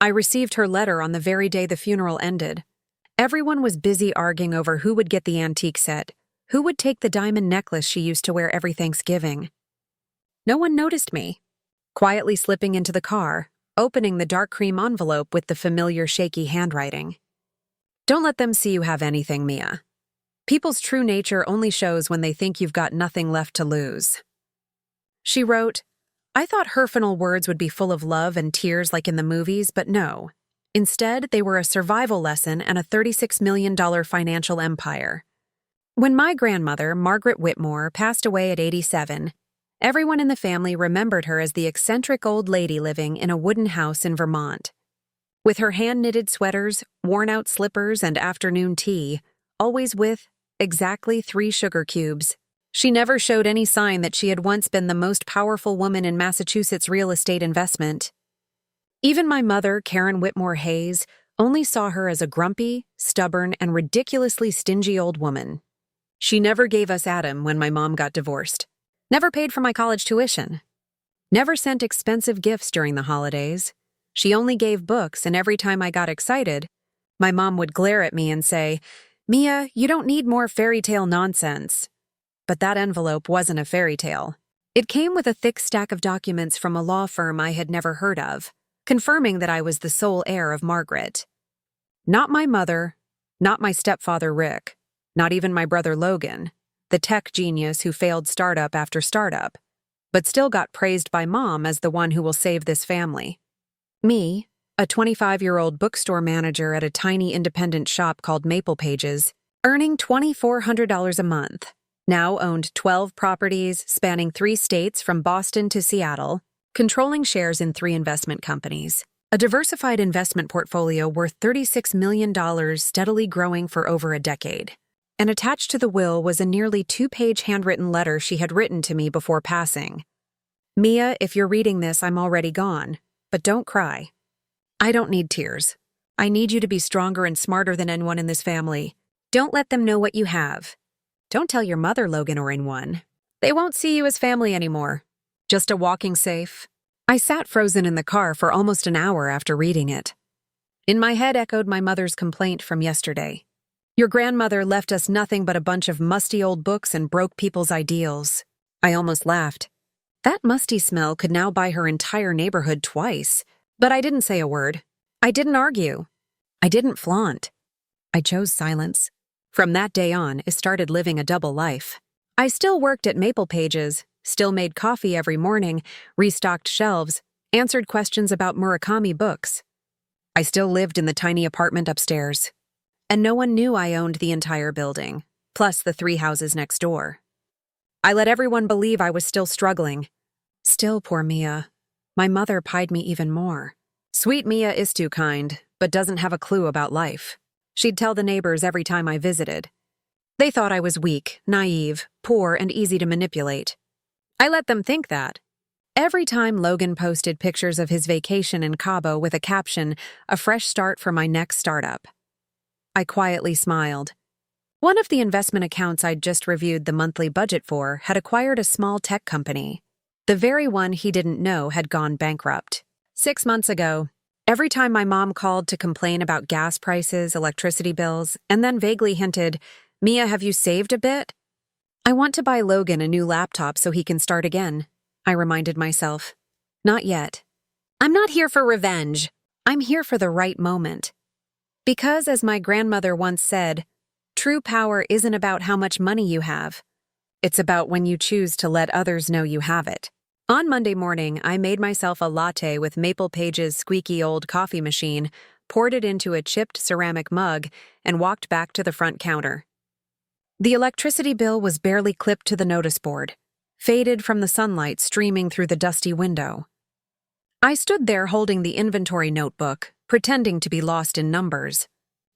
I received her letter on the very day the funeral ended. Everyone was busy arguing over who would get the antique set, who would take the diamond necklace she used to wear every Thanksgiving. No one noticed me, quietly slipping into the car, opening the dark cream envelope with the familiar shaky handwriting. Don't let them see you have anything, Mia. People's true nature only shows when they think you've got nothing left to lose. She wrote, I thought her final words would be full of love and tears like in the movies, but no. Instead, they were a survival lesson and a $36 million financial empire. When my grandmother, Margaret Whitmore, passed away at 87, everyone in the family remembered her as the eccentric old lady living in a wooden house in Vermont. With her hand-knitted sweaters, worn-out slippers, and afternoon tea, always with exactly 3 sugar cubes, she never showed any sign that she had once been the most powerful woman in Massachusetts real estate investment. Even my mother, Karen Whitmore Hayes, only saw her as a grumpy, stubborn, and ridiculously stingy old woman. She never gave us Adam when my mom got divorced, never paid for my college tuition, never sent expensive gifts during the holidays. She only gave books, and every time I got excited, my mom would glare at me and say, Mia, you don't need more fairy tale nonsense. But that envelope wasn't a fairy tale. It came with a thick stack of documents from a law firm I had never heard of, confirming that I was the sole heir of Margaret. Not my mother, not my stepfather Rick, not even my brother Logan, the tech genius who failed startup after startup, but still got praised by Mom as the one who will save this family. Me, a 25-year-old bookstore manager at a tiny independent shop called Maple Pages, earning $2,400 a month, now owned 12 properties spanning 3 states from Boston to Seattle, controlling shares in 3 investment companies, a diversified investment portfolio worth $36 million steadily growing for over a decade. And attached to the will was a nearly 2-page handwritten letter she had written to me before passing. Mia, if you're reading this, I'm already gone, but don't cry. I don't need tears. I need you to be stronger and smarter than anyone in this family. Don't let them know what you have. Don't tell your mother, Logan, or anyone. They won't see you as family anymore. Just a walking safe. I sat frozen in the car for almost an hour after reading it. In my head echoed my mother's complaint from yesterday. Your grandmother left us nothing but a bunch of musty old books and broke people's ideals. I almost laughed. That musty smell could now buy her entire neighborhood twice. But I didn't say a word. I didn't argue. I didn't flaunt. I chose silence. From that day on, I started living a double life. I still worked at Maple Pages, still made coffee every morning, restocked shelves, answered questions about Murakami books. I still lived in the tiny apartment upstairs. And no one knew I owned the entire building, plus the 3 houses next door. I let everyone believe I was still struggling. Still, poor Mia. My mother pied me even more. Sweet Mia is too kind, but doesn't have a clue about life. She'd tell the neighbors every time I visited. They thought I was weak, naive, poor, and easy to manipulate. I let them think that. Every time Logan posted pictures of his vacation in Cabo with a caption, "A fresh start for my next startup," I quietly smiled. One of the investment accounts I'd just reviewed the monthly budget for had acquired a small tech company. The very one he didn't know had gone bankrupt. 6 months ago, every time my mom called to complain about gas prices, electricity bills, and then vaguely hinted, "Mia, have you saved a bit?" "I want to buy Logan a new laptop so he can start again," I reminded myself. Not yet. I'm not here for revenge. I'm here for the right moment. Because, as my grandmother once said, true power isn't about how much money you have. It's about when you choose to let others know you have it. On Monday morning, I made myself a latte with Maple Pages' squeaky old coffee machine, poured it into a chipped ceramic mug, and walked back to the front counter. The electricity bill was barely clipped to the notice board, faded from the sunlight streaming through the dusty window. I stood there holding the inventory notebook, pretending to be lost in numbers.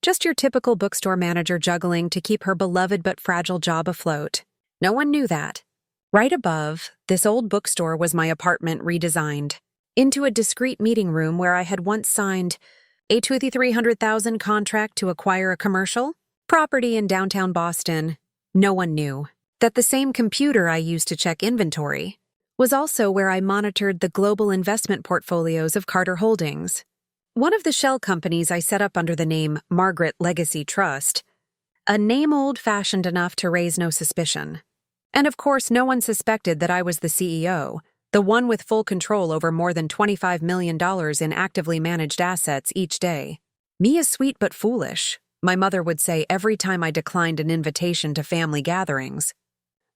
Just your typical bookstore manager juggling to keep her beloved but fragile job afloat. No one knew that. Right above, this old bookstore was my apartment redesigned into a discreet meeting room where I had once signed a $2,300,000 contract to acquire a commercial property in downtown Boston. No one knew that the same computer I used to check inventory was also where I monitored the global investment portfolios of Carter Holdings. One of the shell companies I set up under the name Margaret Legacy Trust, a name old-fashioned enough to raise no suspicion. And of course, no one suspected that I was the CEO, the one with full control over more than $25 million in actively managed assets each day. "Me is sweet but foolish," my mother would say every time I declined an invitation to family gatherings,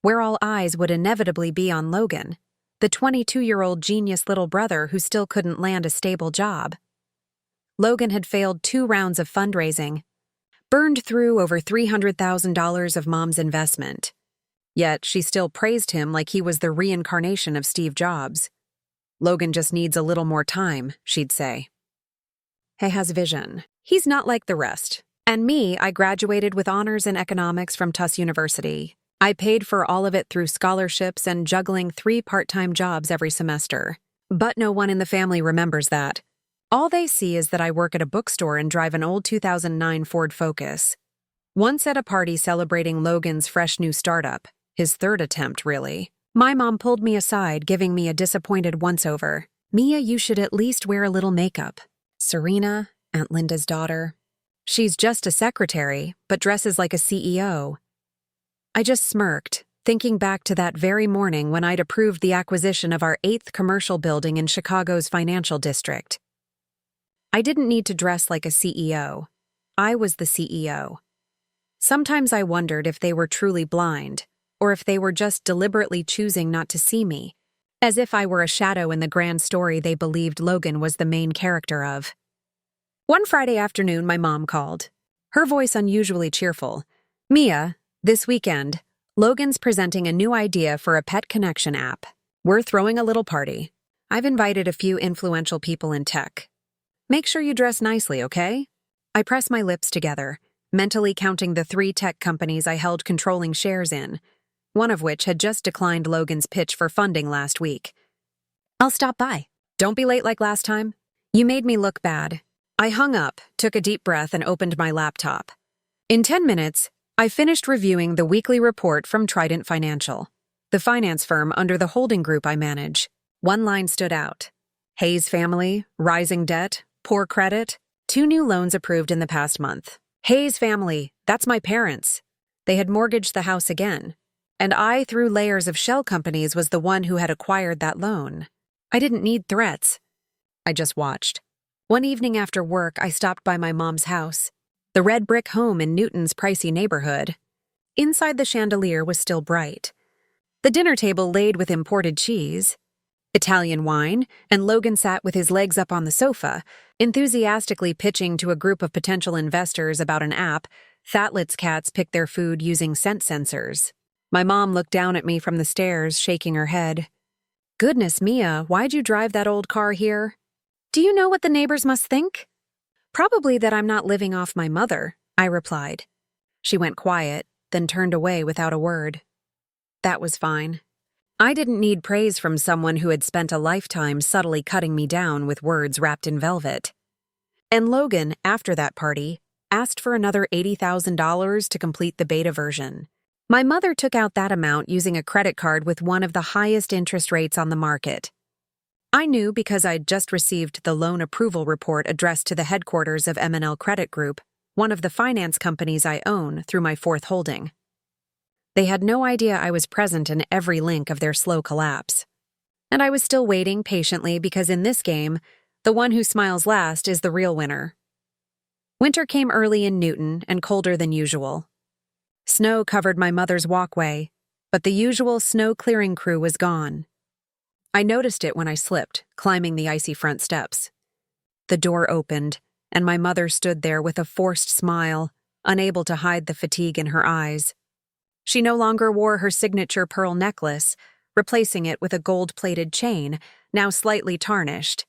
where all eyes would inevitably be on Logan, the 22-year-old genius little brother who still couldn't land a stable job. Logan had failed 2 rounds of fundraising, burned through over $300,000 of Mom's investment. Yet she still praised him like he was the reincarnation of Steve Jobs. "Logan just needs a little more time," she'd say. "He has vision. He's not like the rest." And me, I graduated with honors in economics from Tufts University. I paid for all of it through scholarships and juggling 3 part-time jobs every semester. But no one in the family remembers that. All they see is that I work at a bookstore and drive an old 2009 Ford Focus. Once at a party celebrating Logan's fresh new startup, his 3rd attempt, really, my mom pulled me aside, giving me a disappointed once-over. "Mia, you should at least wear a little makeup." Serena, Aunt Linda's daughter. She's just a secretary, but dresses like a CEO. I just smirked, thinking back to that very morning when I'd approved the acquisition of our 8th commercial building in Chicago's financial district. I didn't need to dress like a CEO. I was the CEO. Sometimes I wondered if they were truly blind, or if they were just deliberately choosing not to see me, as if I were a shadow in the grand story they believed Logan was the main character of. One Friday afternoon, my mom called, her voice unusually cheerful. "Mia, this weekend, Logan's presenting a new idea for a pet connection app. We're throwing a little party. I've invited a few influential people in tech. Make sure you dress nicely, okay?" I pressed my lips together, mentally counting the 3 tech companies I held controlling shares in, one of which had just declined Logan's pitch for funding last week. "I'll stop by. Don't be late like last time." You made me look bad. I hung up, took a deep breath, and opened my laptop. In 10 minutes, I finished reviewing the weekly report from Trident Financial, the finance firm under the holding group I manage. One line stood out. Hayes family, rising debt, poor credit, 2 new loans approved in the past month. Hayes family, that's my parents. They had mortgaged the house again. And I, through layers of shell companies, was the one who had acquired that loan. I didn't need threats. I just watched. One evening after work, I stopped by my mom's house, the red brick home in Newton's pricey neighborhood. Inside, the chandelier was still bright. The dinner table laid with imported cheese, Italian wine, and Logan sat with his legs up on the sofa, enthusiastically pitching to a group of potential investors about an app. Thatlet's cats pick their food using scent sensors. My mom looked down at me from the stairs, shaking her head. "Goodness, Mia, why'd you drive that old car here? Do you know what the neighbors must think?" "Probably that I'm not living off my mother," I replied. She went quiet, then turned away without a word. That was fine. I didn't need praise from someone who had spent a lifetime subtly cutting me down with words wrapped in velvet. And Logan, after that party, asked for another $80,000 to complete the beta version. My mother took out that amount using a credit card with one of the highest interest rates on the market. I knew because I'd just received the loan approval report addressed to the headquarters of M&L Credit Group, one of the finance companies I own through my 4th holding. They had no idea I was present in every link of their slow collapse. And I was still waiting patiently because in this game, the one who smiles last is the real winner. Winter came early in Newton and colder than usual. Snow covered my mother's walkway, but the usual snow-clearing crew was gone. I noticed it when I slipped, climbing the icy front steps. The door opened, and my mother stood there with a forced smile, unable to hide the fatigue in her eyes. She no longer wore her signature pearl necklace, replacing it with a gold-plated chain, now slightly tarnished.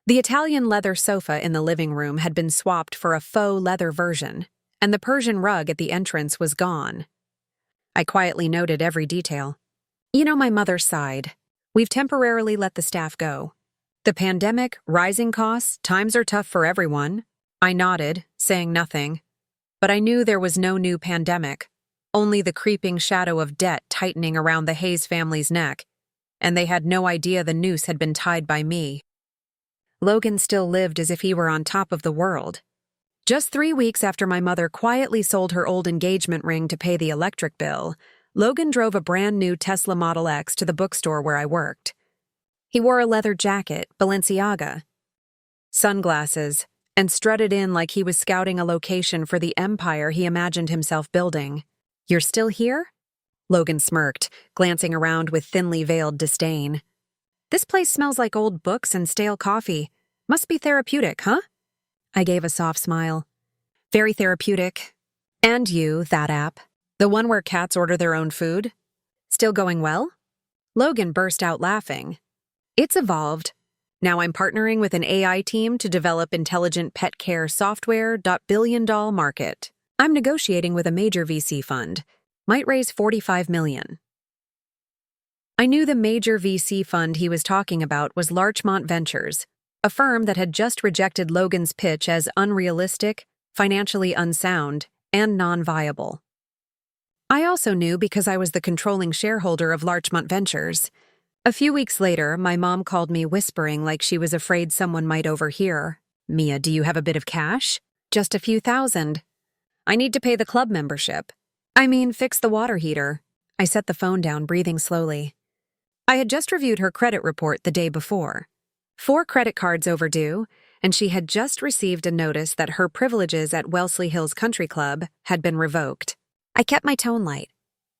The Italian leather sofa in the living room had been swapped for a faux leather version, and the Persian rug at the entrance was gone. I quietly noted every detail. My mother sighed. We've temporarily let the staff go. The pandemic, rising costs, times are tough for everyone. I nodded, saying nothing. But I knew there was no new pandemic, only the creeping shadow of debt tightening around the Hayes family's neck, and they had no idea the noose had been tied by me. Logan still lived as if he were on top of the world. Just 3 weeks after my mother quietly sold her old engagement ring to pay the electric bill, Logan drove a brand new Tesla Model X to the bookstore where I worked. He wore a leather jacket, Balenciaga, sunglasses, and strutted in like he was scouting a location for the empire he imagined himself building. "You're still here?" Logan smirked, glancing around with thinly veiled disdain. "This place smells like old books and stale coffee. Must be therapeutic, huh?" I gave a soft smile. "Very therapeutic. And you, that app. The one where cats order their own food? Still going well?" Logan burst out laughing. "It's evolved. Now I'm partnering with an AI team to develop intelligent pet care software. $1 billion market. I'm negotiating with a major VC fund. Might raise $45 million. I knew the major VC fund he was talking about was Larchmont Ventures, a firm that had just rejected Logan's pitch as unrealistic, financially unsound, and non-viable. I also knew because I was the controlling shareholder of Larchmont Ventures. A few weeks later, my mom called me whispering like she was afraid someone might overhear. "Mia, do you have a bit of cash?" "Just a few thousand. I need to pay the club membership. Fix the water heater." I set the phone down, breathing slowly. I had just reviewed her credit report the day before. 4 credit cards overdue, and she had just received a notice that her privileges at Wellesley Hills Country Club had been revoked. I kept my tone light.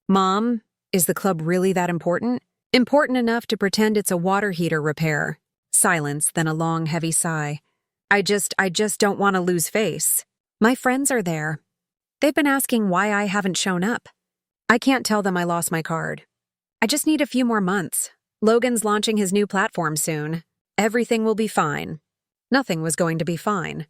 "Mom, is the club really that important? Important enough to pretend it's a water heater repair." Silence, then a long, heavy sigh. I just don't want to lose face. "My friends are there. They've been asking why I haven't shown up. I can't tell them I lost my card. I just need a few more months. Logan's launching his new platform soon. Everything will be fine." Nothing was going to be fine.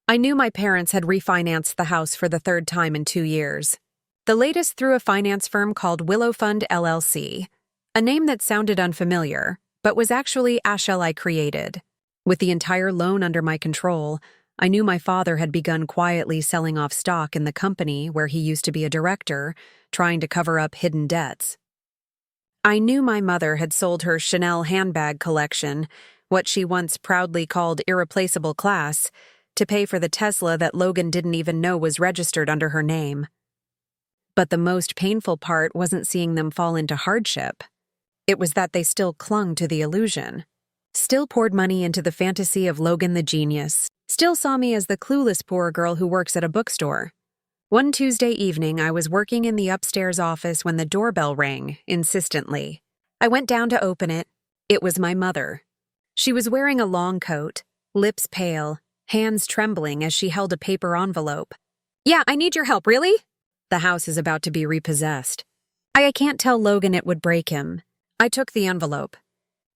I knew my parents had refinanced the house for the 3rd time in 2 years. The latest through a finance firm called Willow Fund LLC, a name that sounded unfamiliar, but was actually Ashel I created. With the entire loan under my control, I knew my father had begun quietly selling off stock in the company where he used to be a director, trying to cover up hidden debts. I knew my mother had sold her Chanel handbag collection, what she once proudly called irreplaceable class, to pay for the Tesla that Logan didn't even know was registered under her name. But the most painful part wasn't seeing them fall into hardship. It was that they still clung to the illusion. Still poured money into the fantasy of Logan the genius. Still saw me as the clueless poor girl who works at a bookstore. One Tuesday evening, I was working in the upstairs office when the doorbell rang, insistently. I went down to open it. It was my mother. She was wearing a long coat, lips pale, hands trembling as she held a paper envelope. "Yeah, I need your help, really?" "The house is about to be repossessed. I can't tell Logan, it would break him." I took the envelope.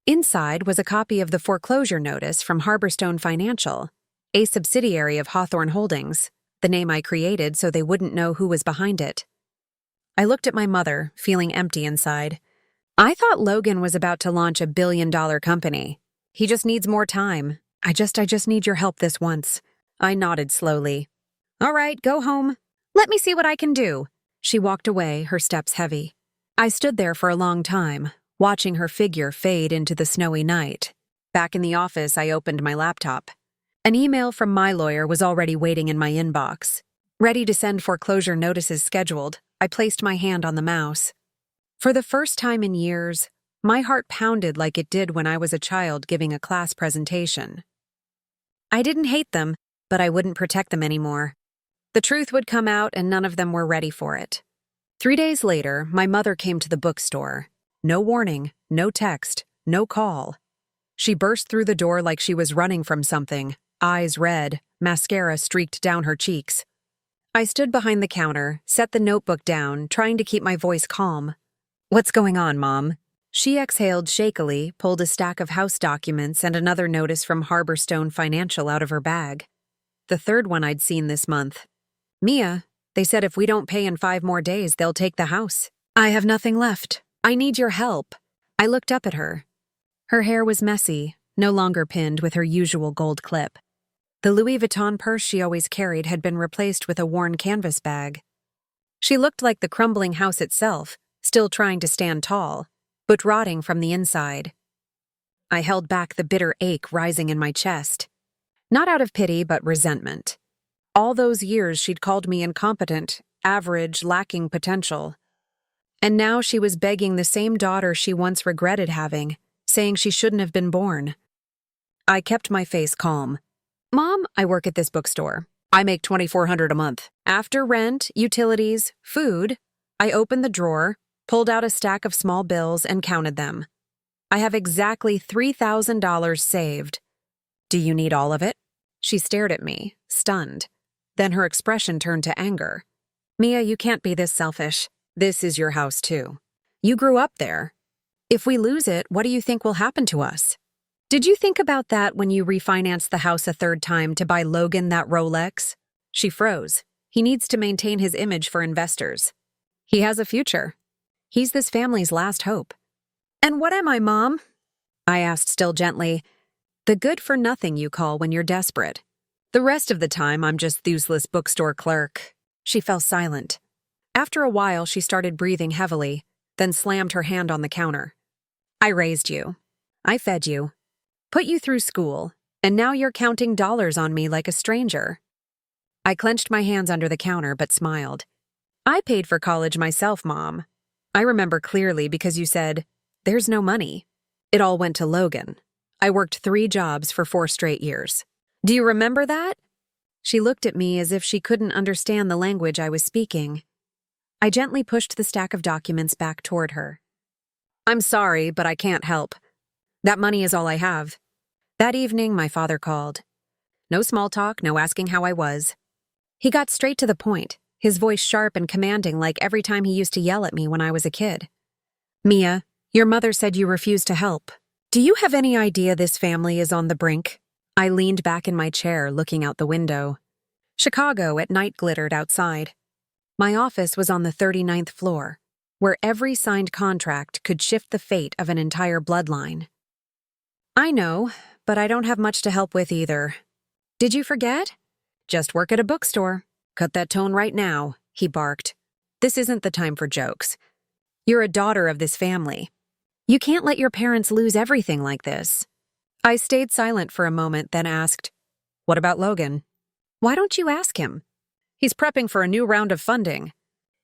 Inside was a copy of the foreclosure notice from Harborstone Financial, a subsidiary of Hawthorne Holdings, the name I created so they wouldn't know who was behind it. I looked at my mother, feeling empty inside. I thought Logan was about to launch $1 billion company. He just needs more time. I just need your help this once." I nodded slowly. "All right, go home. Let me see what I can do." She walked away, her steps heavy. I stood there for a long time, watching her figure fade into the snowy night. Back in the office, I opened my laptop. An email from my lawyer was already waiting in my inbox. Ready to send foreclosure notices scheduled, I placed my hand on the mouse. For the first time in years, my heart pounded like it did when I was a child giving a class presentation. I didn't hate them, but I wouldn't protect them anymore. The truth would come out and none of them were ready for it. 3 days later, my mother came to the bookstore. No warning, no text, no call. She burst through the door like she was running from something, eyes red, mascara streaked down her cheeks. I stood behind the counter, set the notebook down, trying to keep my voice calm. "What's going on, Mom?" She exhaled shakily, pulled a stack of house documents and another notice from Harborstone Financial out of her bag. The 3rd one I'd seen this month. "Mia, they said if we don't pay in 5 more days, they'll take the house. I have nothing left. I need your help." I looked up at her. Her hair was messy, no longer pinned with her usual gold clip. The Louis Vuitton purse she always carried had been replaced with a worn canvas bag. She looked like the crumbling house itself, still trying to stand tall, but rotting from the inside. I held back the bitter ache rising in my chest. Not out of pity, but resentment. All those years she'd called me incompetent, average, lacking potential. And now she was begging the same daughter she once regretted having, saying she shouldn't have been born. I kept my face calm. Mom, I work at this bookstore. I make $2,400 a month. After rent, utilities, food, I opened the drawer, pulled out a stack of small bills, and counted them. I have exactly $3,000 saved. Do you need all of it? She stared at me, stunned. Then her expression turned to anger. Mia, you can't be this selfish. This is your house, too. You grew up there. If we lose it, what do you think will happen to us? Did you think about that when you refinanced the house a third time to buy Logan that Rolex? She froze. He needs to maintain his image for investors. He has a future. He's this family's last hope. And what am I, Mom? I asked still gently. The good-for-nothing you call when you're desperate. The rest of the time, I'm just useless bookstore clerk. She fell silent. After a while, she started breathing heavily, then slammed her hand on the counter. I raised you. I fed you. Put you through school, and now you're counting dollars on me like a stranger. I clenched my hands under the counter but smiled. I paid for college myself, Mom. I remember clearly because you said, there's no money. It all went to Logan. I worked 3 jobs for 4 straight years. Do you remember that? She looked at me as if she couldn't understand the language I was speaking. I gently pushed the stack of documents back toward her. I'm sorry, but I can't help. That money is all I have. That evening, my father called. No small talk, no asking how I was. He got straight to the point, his voice sharp and commanding like every time he used to yell at me when I was a kid. Mia, your mother said you refused to help. Do you have any idea this family is on the brink? I leaned back in my chair, looking out the window. Chicago at night glittered outside. My office was on the 39th floor, where every signed contract could shift the fate of an entire bloodline. I know, but I don't have much to help with either. Did you forget? Just work at a bookstore. Cut that tone right now, he barked. This isn't the time for jokes. You're a daughter of this family. You can't let your parents lose everything like this. I stayed silent for a moment, then asked, what about Logan? Why don't you ask him? He's prepping for a new round of funding.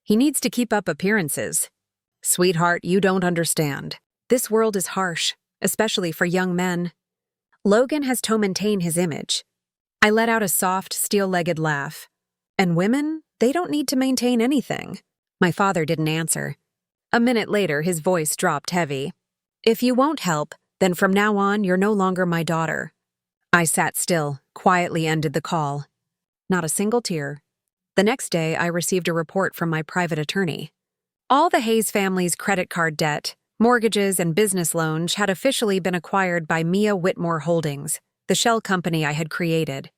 He needs to keep up appearances. Sweetheart, you don't understand. This world is harsh, especially for young men. Logan has to maintain his image. I let out a soft, steel-legged laugh. And women, they don't need to maintain anything. My father didn't answer. A minute later, his voice dropped heavy. If you won't help, then from now on, you're no longer my daughter. I sat still, quietly ended the call. Not a single tear. The next day, I received a report from my private attorney. All the Hayes family's credit card debt, mortgages, and business loans had officially been acquired by Mia Whitmore Holdings, the shell company I had created.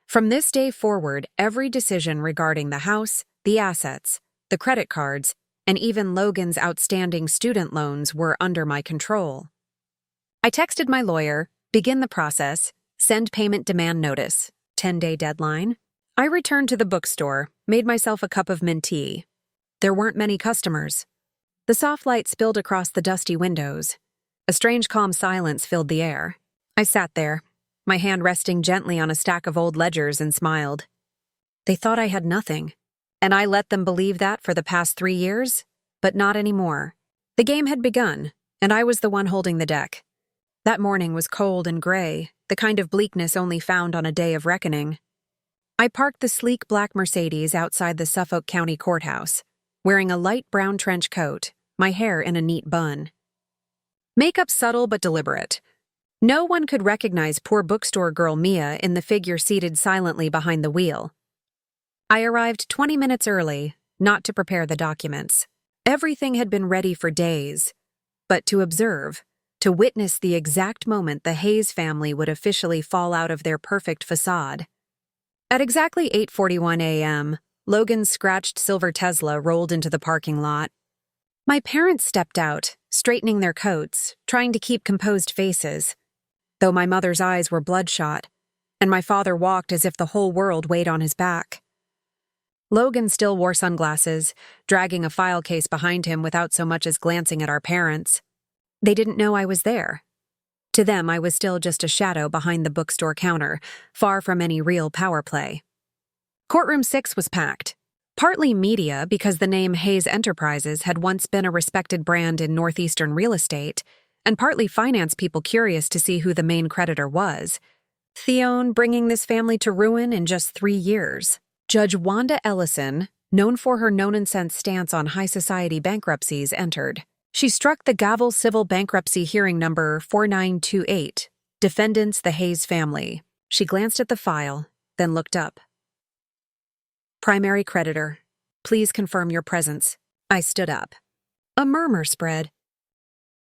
From this day forward, every decision regarding the house, the assets, the credit cards, and even Logan's outstanding student loans were under my control. I texted my lawyer, begin the process, send payment demand notice, 10-day deadline. I returned to the bookstore, made myself a cup of mint tea. There weren't many customers. The soft light spilled across the dusty windows. A strange calm silence filled the air. I sat there, my hand resting gently on a stack of old ledgers, and smiled. They thought I had nothing, and I let them believe that for the past 3 years, but not anymore. The game had begun, and I was the one holding the deck. That morning was cold and gray, the kind of bleakness only found on a day of reckoning. I parked the sleek black Mercedes outside the Suffolk County Courthouse, wearing a light brown trench coat, my hair in a neat bun. Makeup subtle but deliberate. No one could recognize poor bookstore girl Mia in the figure seated silently behind the wheel. I arrived 20 minutes early, not to prepare the documents. Everything had been ready for days, but to observe, to witness the exact moment the Hayes family would officially fall out of their perfect facade. At exactly 8:41 a.m., Logan's scratched silver Tesla rolled into the parking lot. My parents stepped out, straightening their coats, trying to keep composed faces, though my mother's eyes were bloodshot, and my father walked as if the whole world weighed on his back. Logan still wore sunglasses, dragging a file case behind him without so much as glancing at our parents. They didn't know I was there. To them, I was still just a shadow behind the bookstore counter, far from any real power play. Courtroom 6 was packed. Partly media, because the name Hayes Enterprises had once been a respected brand in northeastern real estate, and partly finance people curious to see who the main creditor was. Theone bringing this family to ruin in just 3 years. Judge Wanda Ellison, known for her no-nonsense stance on high society bankruptcies, entered. She struck the gavel civil bankruptcy hearing number 4928, defendants the Hayes family. She glanced at the file, then looked up. Primary creditor, please confirm your presence. I stood up. A murmur spread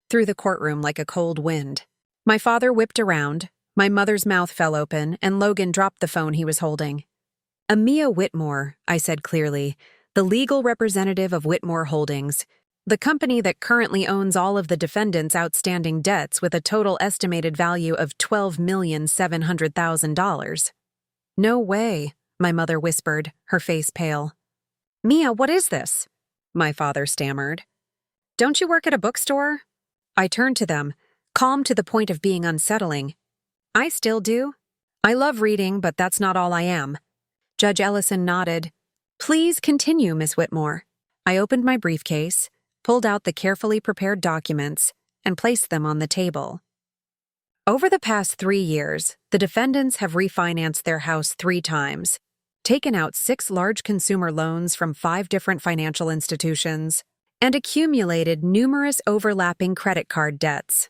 through the courtroom like a cold wind. My father whipped around, my mother's mouth fell open, and Logan dropped the phone he was holding. Amia Whitmore, I said clearly, the legal representative of Whitmore Holdings, the company that currently owns all of the defendants' outstanding debts with a total estimated value of $12,700,000. No way, my mother whispered, her face pale. Mia, what is this? My father stammered. Don't you work at a bookstore? I turned to them, calm to the point of being unsettling. I still do. I love reading, but that's not all I am. Judge Ellison nodded. Please continue, Miss Whitmore. I opened my briefcase, pulled out the carefully prepared documents, and placed them on the table. Over the past 3 years, the defendants have refinanced their house 3 times, taken out 6 large consumer loans from 5 different financial institutions, and accumulated numerous overlapping credit card debts.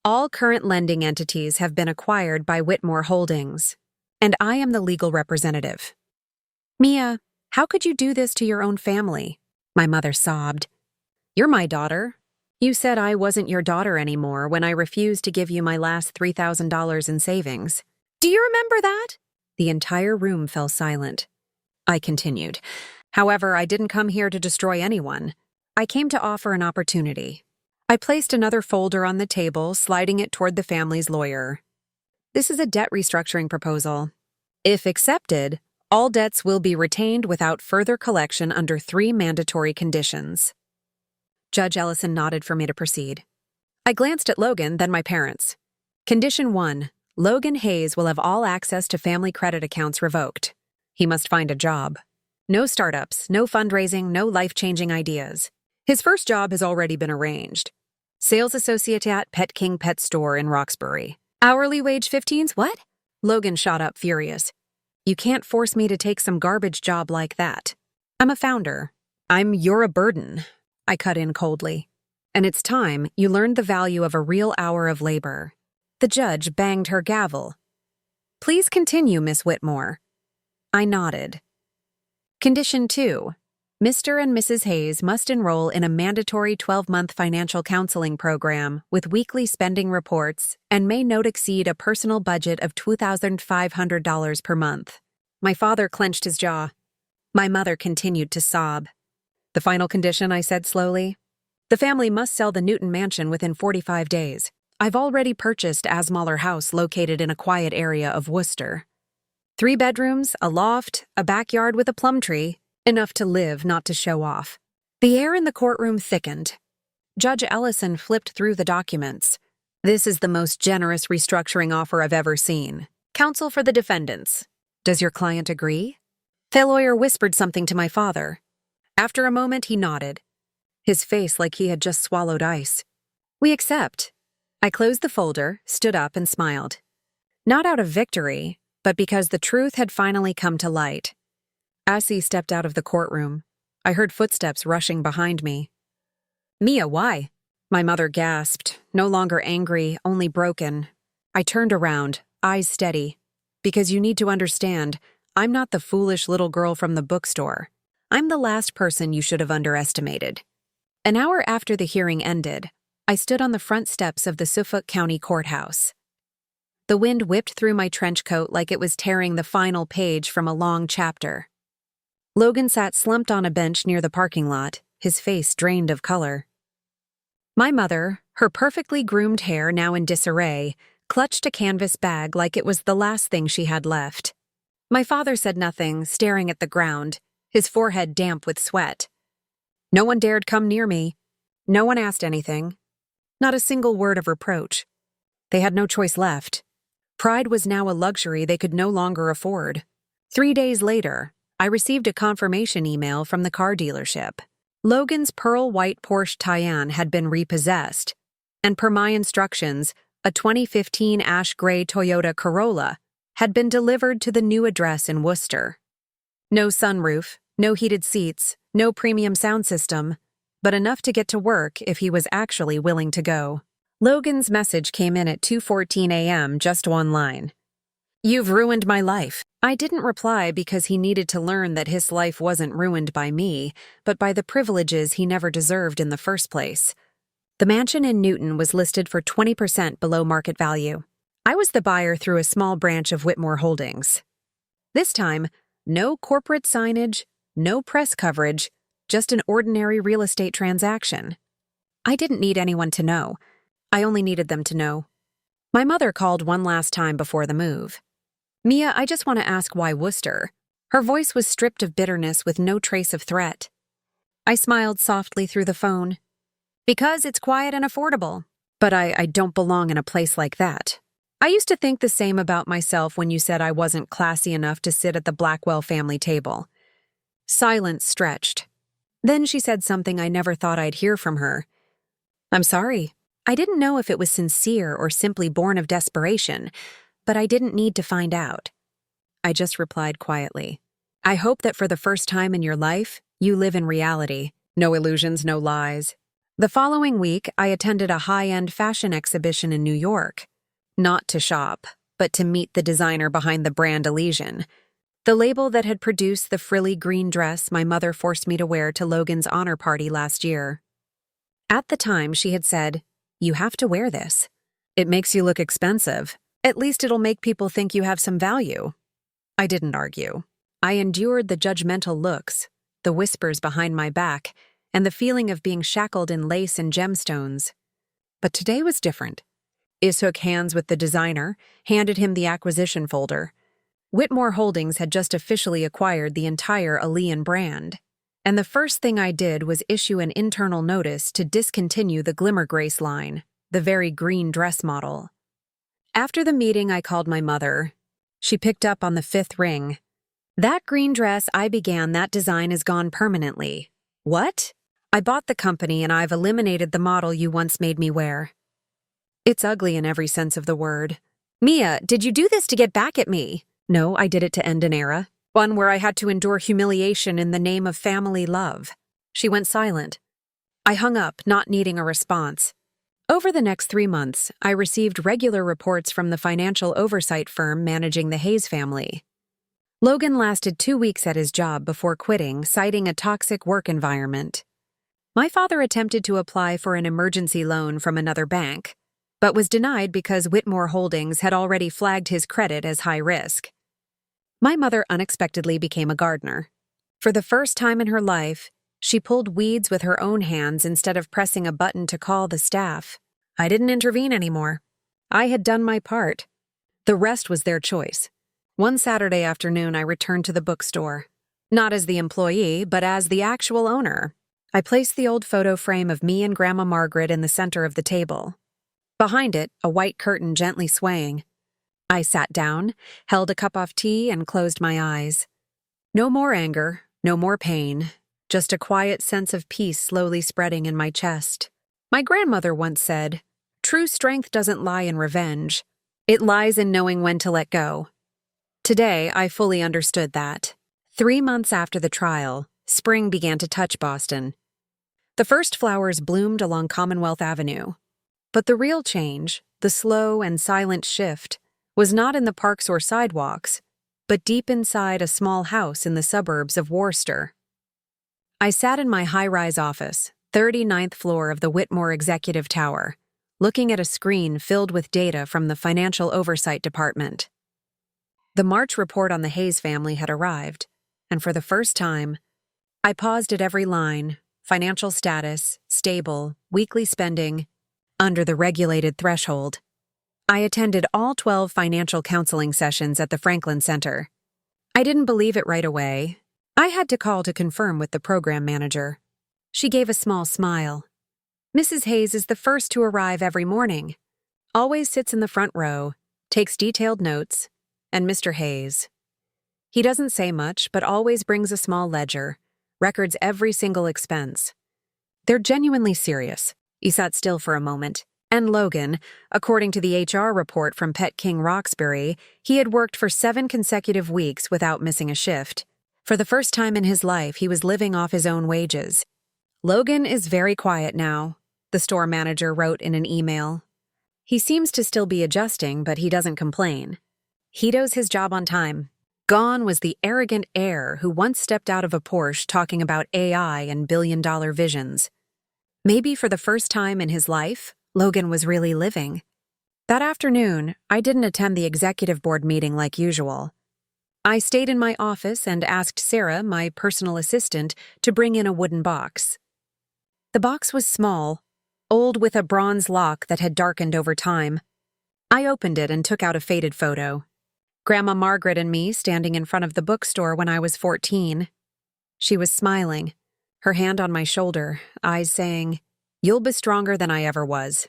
All current lending entities have been acquired by Whitmore Holdings, and I am the legal representative. Mia, how could you do this to your own family? My mother sobbed. You're my daughter. You said I wasn't your daughter anymore when I refused to give you my last $3,000 in savings. Do you remember that? The entire room fell silent. I continued. However, I didn't come here to destroy anyone. I came to offer an opportunity. I placed another folder on the table, sliding it toward the family's lawyer. This is a debt restructuring proposal. If accepted, all debts will be retained without further collection under 3 mandatory conditions. Judge Ellison nodded for me to proceed. I glanced at Logan, then my parents. Condition 1. Logan Hayes will have all access to family credit accounts revoked. He must find a job. No startups, no fundraising, no life-changing ideas. His first job has already been arranged. Sales associate at Pet King Pet Store in Roxbury. Hourly wage 15s, what? Logan shot up furious. You can't force me to take some garbage job like that. I'm a founder. You're a burden. I cut in coldly. And it's time you learned the value of a real hour of labor. The judge banged her gavel. Please continue, Miss Whitmore. I nodded. Condition 2. Mr. and Mrs. Hayes must enroll in a mandatory 12-month financial counseling program with weekly spending reports and may not exceed a personal budget of $2,500 per month. My father clenched his jaw. My mother continued to sob. The final condition, I said slowly. The family must sell the Newton mansion within 45 days. I've already purchased Asmaller House located in a quiet area of Worcester. 3 bedrooms, a loft, a backyard with a plum tree, enough to live, not to show off. The air in the courtroom thickened. Judge Ellison flipped through the documents. This is the most generous restructuring offer I've ever seen. Counsel for the defendants. Does your client agree? The lawyer whispered something to my father. After a moment, he nodded, his face like he had just swallowed ice. We accept. I closed the folder, stood up, and smiled. Not out of victory, but because the truth had finally come to light. As he stepped out of the courtroom, I heard footsteps rushing behind me. Mia, why? My mother gasped, no longer angry, only broken. I turned around, eyes steady. Because you need to understand, I'm not the foolish little girl from the bookstore. I'm the last person you should have underestimated. An hour after the hearing ended, I stood on the front steps of the Suffolk County Courthouse. The wind whipped through my trench coat like it was tearing the final page from a long chapter. Logan sat slumped on a bench near the parking lot, his face drained of color. My mother, her perfectly groomed hair now in disarray, clutched a canvas bag like it was the last thing she had left. My father said nothing, staring at the ground, his forehead damp with sweat. No one dared come near me. No one asked anything. Not a single word of reproach. They had no choice left. Pride was now a luxury they could no longer afford. 3 days later, I received a confirmation email from the car dealership. Logan's pearl white Porsche Taycan had been repossessed, and per my instructions, a 2015 ash gray Toyota Corolla had been delivered to the new address in Worcester. No sunroof, no heated seats, no premium sound system, but enough to get to work if he was actually willing to go. Logan's message came in at 2:14 a.m., just one line. "You've ruined my life." I didn't reply because he needed to learn that his life wasn't ruined by me, but by the privileges he never deserved in the first place. The mansion in Newton was listed for 20% below market value. I was the buyer through a small branch of Whitmore Holdings. This time, no corporate signage, no press coverage, just an ordinary real estate transaction. I didn't need anyone to know. I only needed them to know. My mother called one last time before the move. "Mia, I just want to ask why Worcester?" Her voice was stripped of bitterness with no trace of threat. I smiled softly through the phone. "Because it's quiet and affordable. But I don't belong in a place like that. I used to think the same about myself when you said I wasn't classy enough to sit at the Blackwell family table." Silence stretched. Then she said something I never thought I'd hear from her. "I'm sorry. I didn't know if it was sincere or simply born of desperation, but I didn't need to find out." I just replied quietly. "I hope that for the first time in your life, you live in reality. No illusions, no lies." The following week, I attended a high-end fashion exhibition in New York. Not to shop, but to meet the designer behind the brand Elysian, the label that had produced the frilly green dress my mother forced me to wear to Logan's honor party last year. At the time, she had said, "You have to wear this. It makes you look expensive. At least it'll make people think you have some value." I didn't argue. I endured the judgmental looks, the whispers behind my back, and the feeling of being shackled in lace and gemstones. But today was different. I shook hands with the designer, handed him the acquisition folder. Whitmore Holdings had just officially acquired the entire Elysian brand, and the first thing I did was issue an internal notice to discontinue the Glimmer Grace line, the very green dress model. After the meeting, I called my mother. She picked up on the 5th ring. "That green dress I began, that design is gone permanently." "What?" "I bought the company and I've eliminated the model you once made me wear." It's ugly in every sense of the word. "Mia, did you do this to get back at me?" "No, I did it to end an era. One where I had to endure humiliation in the name of family love." She went silent. I hung up, not needing a response. Over the next 3 months, I received regular reports from the financial oversight firm managing the Hayes family. Logan lasted 2 weeks at his job before quitting, citing a toxic work environment. My father attempted to apply for an emergency loan from another bank, but was denied because Whitmore Holdings had already flagged his credit as high risk. My mother unexpectedly became a gardener. For the first time in her life, she pulled weeds with her own hands instead of pressing a button to call the staff. I didn't intervene anymore. I had done my part. The rest was their choice. One Saturday afternoon, I returned to the bookstore. Not as the employee, but as the actual owner. I placed the old photo frame of me and Grandma Margaret in the center of the table. Behind it, a white curtain gently swaying. I sat down, held a cup of tea, and closed my eyes. No more anger, no more pain, just a quiet sense of peace slowly spreading in my chest. My grandmother once said, "True strength doesn't lie in revenge. It lies in knowing when to let go." Today, I fully understood that. 3 months after the trial, spring began to touch Boston. The first flowers bloomed along Commonwealth Avenue. But the real change, the slow and silent shift, was not in the parks or sidewalks, but deep inside a small house in the suburbs of Worcester. I sat in my high-rise office, 39th floor of the Whitmore Executive Tower, looking at a screen filled with data from the Financial Oversight Department. The March report on the Hayes family had arrived, and for the first time, I paused at every line: financial status, stable, weekly spending, under the regulated threshold. I attended all 12 financial counseling sessions at the Franklin Center. I didn't believe it right away. I had to call to confirm with the program manager. She gave a small smile. "Mrs. Hayes is the first to arrive every morning." Always sits in the front row, takes detailed notes, and Mr. Hayes. He doesn't say much, but always brings a small ledger, records every single expense. They're genuinely serious. He sat still for a moment. And Logan, according to the HR report from Pet King Roxbury, he had worked for 7 consecutive weeks without missing a shift. For the first time in his life, he was living off his own wages. Logan is very quiet now, the store manager wrote in an email. He seems to still be adjusting, but he doesn't complain. He does his job on time. Gone was the arrogant heir who once stepped out of a Porsche talking about AI and billion-dollar visions. Maybe for the first time in his life, Logan was really living. That afternoon, I didn't attend the executive board meeting like usual. I stayed in my office and asked Sarah, my personal assistant, to bring in a wooden box. The box was small, old with a bronze lock that had darkened over time. I opened it and took out a faded photo. Grandma Margaret and me standing in front of the bookstore when I was 14. She was smiling, her hand on my shoulder, eyes saying, "You'll be stronger than I ever was."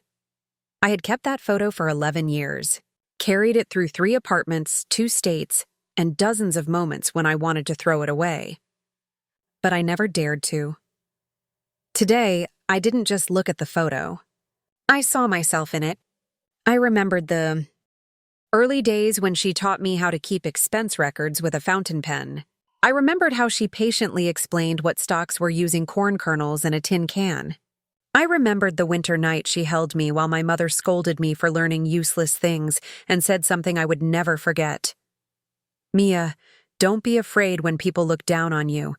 I had kept that photo for 11 years, carried it through 3 apartments, 2 states, and dozens of moments when I wanted to throw it away. But I never dared to. Today, I didn't just look at the photo. I saw myself in it. I remembered the early days when she taught me how to keep expense records with a fountain pen. I remembered how she patiently explained what stocks were using corn kernels in a tin can. I remembered the winter night she held me while my mother scolded me for learning useless things and said something I would never forget. "Mia, don't be afraid when people look down on you.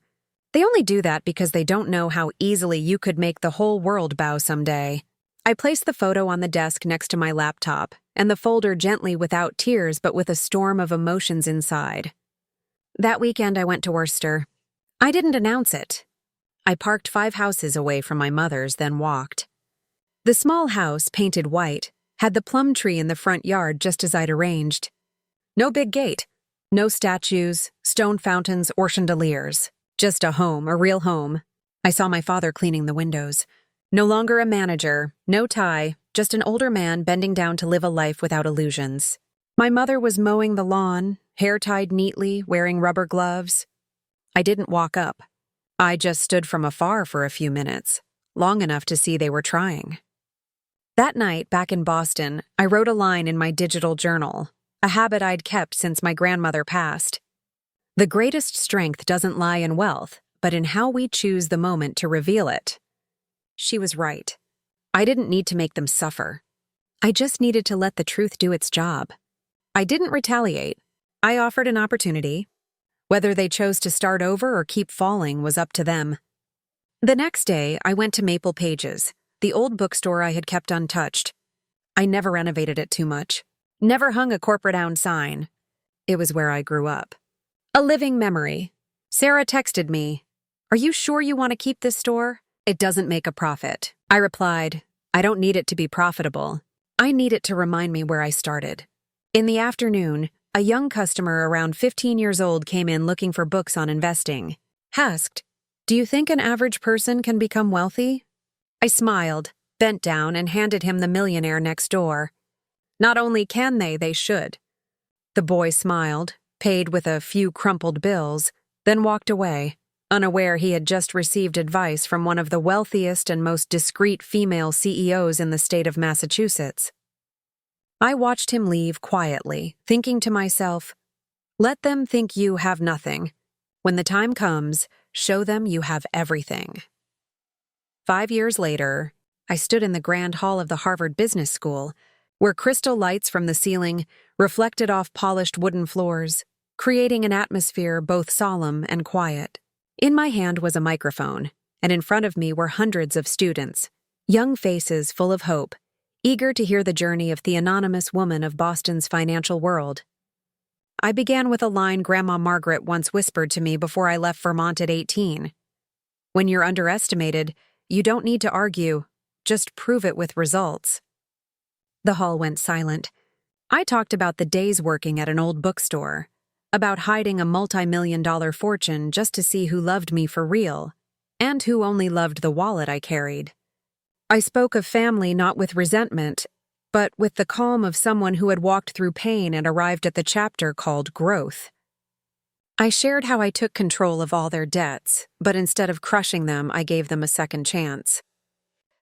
They only do that because they don't know how easily you could make the whole world bow someday." I placed the photo on the desk next to my laptop, and the folder gently without tears but with a storm of emotions inside. That weekend I went to Worcester. I didn't announce it. I parked 5 houses away from my mother's, then walked. The small house, painted white, had the plum tree in the front yard just as I'd arranged. No big gate, no statues, stone fountains, or chandeliers. Just a home, a real home. I saw my father cleaning the windows. No longer a manager, no tie, just an older man bending down to live a life without illusions. My mother was mowing the lawn, hair tied neatly, wearing rubber gloves. I didn't walk up. I just stood from afar for a few minutes, long enough to see they were trying. That night, back in Boston, I wrote a line in my digital journal, a habit I'd kept since my grandmother passed. The greatest strength doesn't lie in wealth, but in how we choose the moment to reveal it. She was right. I didn't need to make them suffer. I just needed to let the truth do its job. I didn't retaliate. I offered an opportunity. Whether they chose to start over or keep falling was up to them. The next day, I went to Maple Pages, the old bookstore I had kept untouched. I never renovated it too much. Never hung a corporate-owned sign. It was where I grew up. A living memory. Sarah texted me, "Are you sure you want to keep this store? It doesn't make a profit." I replied, "I don't need it to be profitable. I need it to remind me where I started." In the afternoon, a young customer around 15 years old came in looking for books on investing. Asked, "Do you think an average person can become wealthy?" I smiled, bent down, and handed him The Millionaire Next Door. "Not only can they should." The boy smiled, paid with a few crumpled bills, then walked away, unaware he had just received advice from one of the wealthiest and most discreet female CEOs in the state of Massachusetts. I watched him leave quietly, thinking to myself, let them think you have nothing. When the time comes, show them you have everything. 5 years later, I stood in the grand hall of the Harvard Business School, where crystal lights from the ceiling reflected off polished wooden floors, creating an atmosphere both solemn and quiet. In my hand was a microphone, and in front of me were hundreds of students, young faces full of hope, eager to hear the journey of the anonymous woman of Boston's financial world. I began with a line Grandma Margaret once whispered to me before I left Vermont at 18. "When you're underestimated, you don't need to argue, just prove it with results." The hall went silent. I talked about the days working at an old bookstore, about hiding a multi-million-dollar fortune just to see who loved me for real, and who only loved the wallet I carried. I spoke of family not with resentment, but with the calm of someone who had walked through pain and arrived at the chapter called growth. I shared how I took control of all their debts, but instead of crushing them, I gave them a second chance.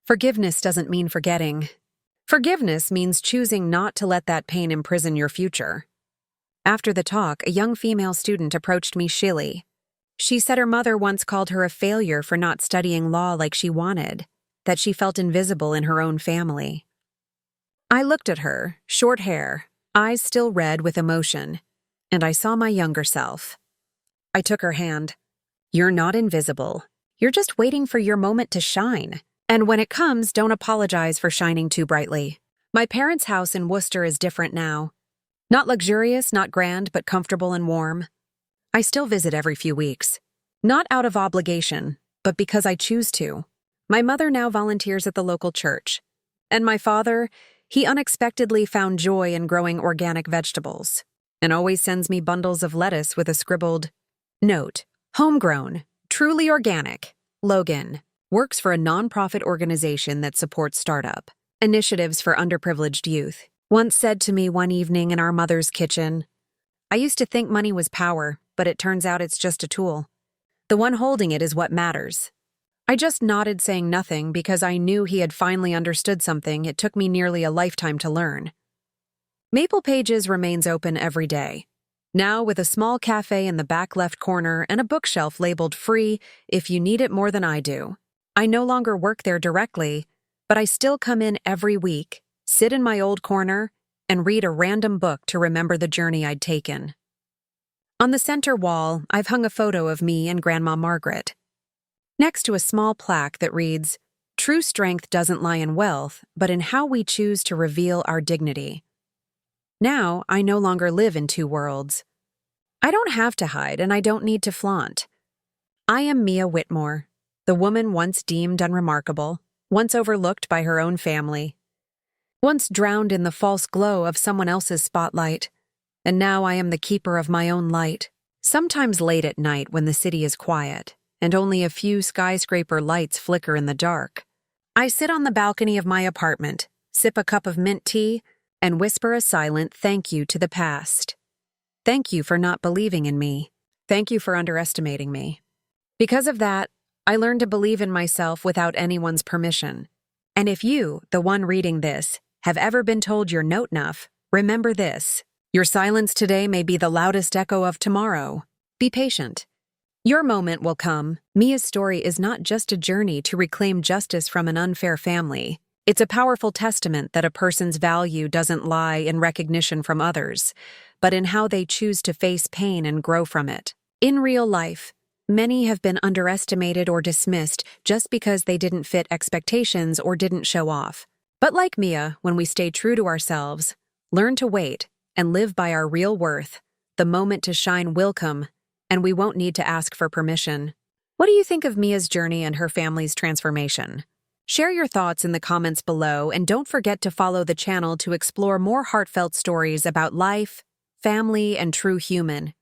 Forgiveness doesn't mean forgetting. Forgiveness means choosing not to let that pain imprison your future. After the talk, a young female student approached me shilly. She said her mother once called her a failure for not studying law like she wanted, that she felt invisible in her own family. I looked at her, short hair, eyes still red with emotion, and I saw my younger self. I took her hand. "You're not invisible. You're just waiting for your moment to shine. And when it comes, don't apologize for shining too brightly." My parents' house in Worcester is different now. Not luxurious, not grand, but comfortable and warm. I still visit every few weeks. Not out of obligation, but because I choose to. My mother now volunteers at the local church. And my father, he unexpectedly found joy in growing organic vegetables, and always sends me bundles of lettuce with a scribbled note. Homegrown, truly organic. Logan works for a nonprofit organization that supports startup initiatives for underprivileged youth. Once said to me one evening in our mother's kitchen, "I used to think money was power, but it turns out it's just a tool. The one holding it is what matters." I just nodded, saying nothing, because I knew he had finally understood something it took me nearly a lifetime to learn. Maple Pages remains open every day, now with a small cafe in the back left corner and a bookshelf labeled free if you need it more than I do. I no longer work there directly, but I still come in every week, sit in my old corner, and read a random book to remember the journey I'd taken. On the center wall, I've hung a photo of me and Grandma Margaret, next to a small plaque that reads, "True strength doesn't lie in wealth, but in how we choose to reveal our dignity." Now, I no longer live in two worlds. I don't have to hide, and I don't need to flaunt. I am Mia Whitmore, the woman once deemed unremarkable, once overlooked by her own family, once drowned in the false glow of someone else's spotlight, and now I am the keeper of my own light. Sometimes late at night when the city is quiet, and only a few skyscraper lights flicker in the dark, I sit on the balcony of my apartment, sip a cup of mint tea, and whisper a silent thank you to the past. Thank you for not believing in me. Thank you for underestimating me. Because of that, I learned to believe in myself without anyone's permission. And if you, the one reading this, have ever been told you're not enough, remember this. Your silence today may be the loudest echo of tomorrow. Be patient. Your moment will come. Mia's story is not just a journey to reclaim justice from an unfair family. It's a powerful testament that a person's value doesn't lie in recognition from others, but in how they choose to face pain and grow from it. In real life, many have been underestimated or dismissed just because they didn't fit expectations or didn't show off. But like Mia, when we stay true to ourselves, learn to wait, and live by our real worth, the moment to shine will come, and we won't need to ask for permission. What do you think of Mia's journey and her family's transformation? Share your thoughts in the comments below, and don't forget to follow the channel to explore more heartfelt stories about life, family, and true human.